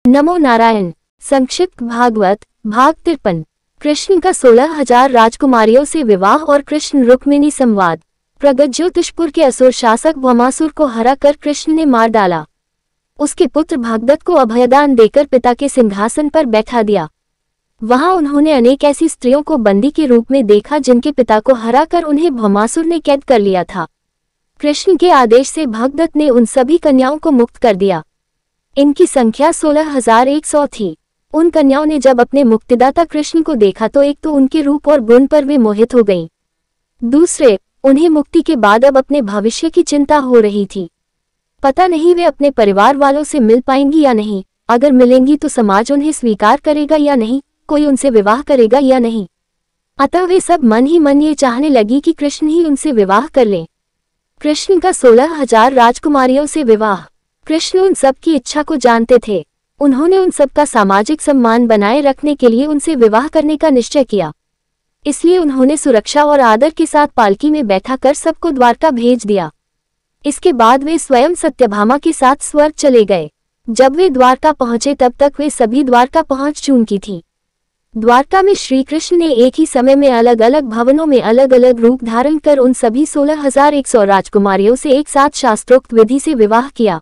नमो नारायण। संक्षिप्त भागवत भाग 53। कृष्ण का 16,000 राजकुमारियों से विवाह और कृष्ण रुक्मिणी संवाद। प्रगज्योतिषपुर के असुर शासक भौमासुर को हरा कर कृष्ण ने मार डाला। उसके पुत्र भागदत्त को अभयदान देकर पिता के सिंहासन पर बैठा दिया। वहां उन्होंने अनेक ऐसी स्त्रियों को बंदी के रूप में देखा जिनके पिता को हराकर उन्हें भौमासुर ने कैद कर लिया था। कृष्ण के आदेश से भागदत्त ने उन सभी कन्याओं को मुक्त कर दिया। इनकी संख्या 16,100 थी। उन कन्याओं ने जब अपने मुक्तिदाता कृष्ण को देखा तो एक तो उनके रूप और गुण पर वे मोहित हो गईं। दूसरे, उन्हें मुक्ति के बाद अब अपने भविष्य की चिंता हो रही थी। पता नहीं वे अपने परिवार वालों से मिल पाएंगी या नहीं, अगर मिलेंगी तो समाज उन्हें स्वीकार करेगा या नहीं, कोई उनसे विवाह करेगा या नहीं। अतः वे सब मन ही मन ये चाहने लगी कि कृष्ण ही उनसे विवाह कर लें। कृष्ण का 16,000 राजकुमारियों से विवाह। कृष्ण उन सब की इच्छा को जानते थे। उन्होंने उन सब का सामाजिक सम्मान बनाए रखने के लिए उनसे विवाह करने का निश्चय किया। इसलिए उन्होंने सुरक्षा और आदर के साथ पालकी में बैठा कर सबको द्वारका भेज दिया। इसके बाद वे स्वयं सत्यभामा के साथ स्वर्ग चले गए। जब वे द्वारका पहुंचे तब तक वे सभी द्वारका पहुंच चुकी थीं। द्वारका में श्री कृष्ण ने एक ही समय में अलग अलग भवनों में अलग अलग रूप धारण कर उन सभी 16,100 राजकुमारियों से एक साथ शास्त्रोक्त विधि से विवाह किया।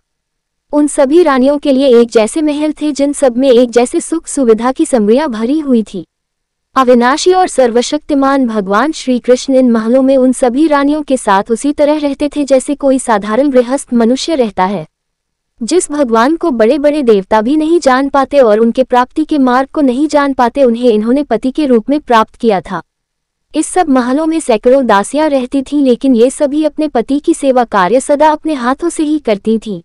उन सभी रानियों के लिए एक जैसे महल थे जिन सब में एक जैसे सुख सुविधा की समृद्धियां भरी हुई थी। अविनाशी और सर्वशक्तिमान भगवान श्री कृष्ण इन महलों में उन सभी रानियों के साथ उसी तरह रहते थे जैसे कोई साधारण गृहस्थ मनुष्य रहता है। जिस भगवान को बड़े बड़े देवता भी नहीं जान पाते और उनके प्राप्ति के मार्ग को नहीं जान पाते, उन्हें इन्होंने पति के रूप में प्राप्त किया था। इस सब महलों में सैकड़ों दासियां रहती थीं, लेकिन ये सभी अपने पति की सेवा कार्य सदा अपने हाथों से ही करती थीं।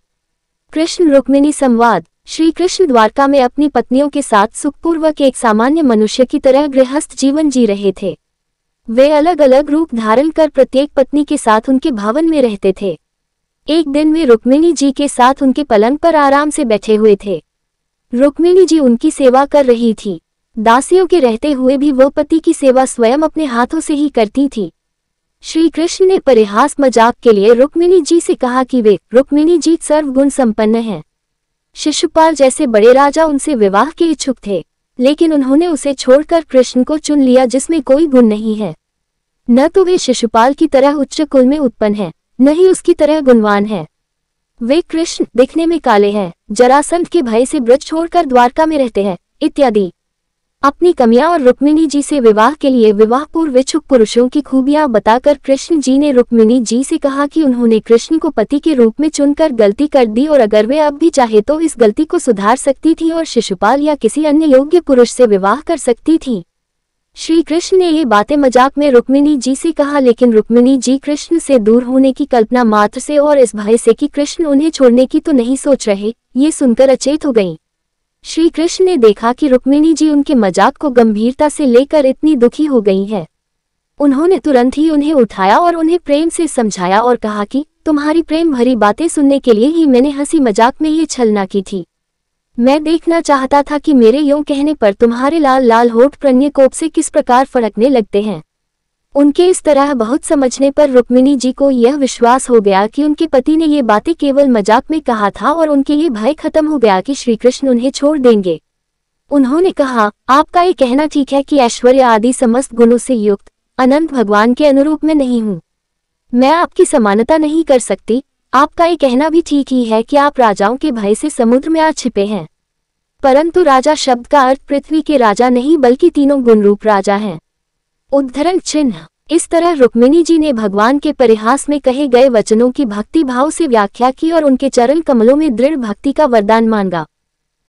कृष्ण रुक्मिणी संवाद। श्री कृष्ण द्वारका में अपनी पत्नियों के साथ सुखपूर्वक एक सामान्य मनुष्य की तरह गृहस्थ जीवन जी रहे थे। वे अलग अलग रूप धारण कर प्रत्येक पत्नी के साथ उनके भवन में रहते थे। एक दिन वे रुक्मिणी जी के साथ उनके पलंग पर आराम से बैठे हुए थे। रुक्मिणी जी उनकी सेवा कर रही थी। दासियों के रहते हुए भी वह पति की सेवा स्वयं अपने हाथों से ही करती थी। श्री कृष्ण ने परिहास मजाक के लिए रुक्मिणी जी से कहा कि वे रुक्मिणी जी सर्वगुण संपन्न हैं। शिशुपाल जैसे बड़े राजा उनसे विवाह के इच्छुक थे, लेकिन उन्होंने उसे छोड़कर कृष्ण को चुन लिया जिसमें कोई गुण नहीं है। न तो वे शिशुपाल की तरह उच्च कुल में उत्पन्न हैं, न ही उसकी तरह गुणवान है। वे कृष्ण दिखने में काले हैं, जरासंध के भय से ब्रज छोड़कर द्वारका में रहते हैं इत्यादि अपनी कमियां और रुक्मिणी जी से विवाह के लिए विवाह पूर्व इच्छुक पुरुषों की खूबियां बताकर कृष्ण जी ने रुक्मिणी जी से कहा कि उन्होंने कृष्ण को पति के रूप में चुनकर गलती कर दी और अगर वे अब भी चाहे तो इस गलती को सुधार सकती थी और शिशुपाल या किसी अन्य योग्य पुरुष से विवाह कर सकती थी। श्री कृष्ण ने ये बातें मजाक में रुक्मिणी जी से कहा, लेकिन रुक्मिणी जी कृष्ण से दूर होने की कल्पना मात्र से और इस भय से कि कृष्ण उन्हें छोड़ने की तो नहीं सोच रहे, ये सुनकर अचेत हो गईं। श्री कृष्ण ने देखा कि रुक्मिणी जी उनके मजाक को गंभीरता से लेकर इतनी दुखी हो गई है। उन्होंने तुरंत ही उन्हें उठाया और उन्हें प्रेम से समझाया और कहा कि तुम्हारी प्रेम भरी बातें सुनने के लिए ही मैंने हंसी मजाक में ये छलना की थी। मैं देखना चाहता था कि मेरे यूं कहने पर तुम्हारे लाल लाल होठ प्रणय कोप से किस प्रकार फड़कने लगते हैं। उनके इस तरह बहुत समझने पर रुक्मिणी जी को यह विश्वास हो गया कि उनके पति ने ये बातें केवल मजाक में कहा था और उनके ये भय खत्म हो गया कि श्री कृष्ण उन्हें छोड़ देंगे। उन्होंने कहा, आपका ये कहना ठीक है कि ऐश्वर्य आदि समस्त गुणों से युक्त अनंत भगवान के अनुरूप में नहीं हूँ। मैं आपकी समानता नहीं कर सकती। आपका ये कहना भी ठीक ही है कि आप राजाओं के भय से समुद्र में आ छिपे हैं, परंतु राजा शब्द का अर्थ पृथ्वी के राजा नहीं बल्कि तीनों गुणरूप राजा हैं। उद्धरण चिन्ह। इस तरह रुक्मिणी जी ने भगवान के परिहास में कहे गए वचनों की भक्ति भाव से व्याख्या की और उनके चरण कमलों में दृढ़ भक्ति का वरदान मांगा।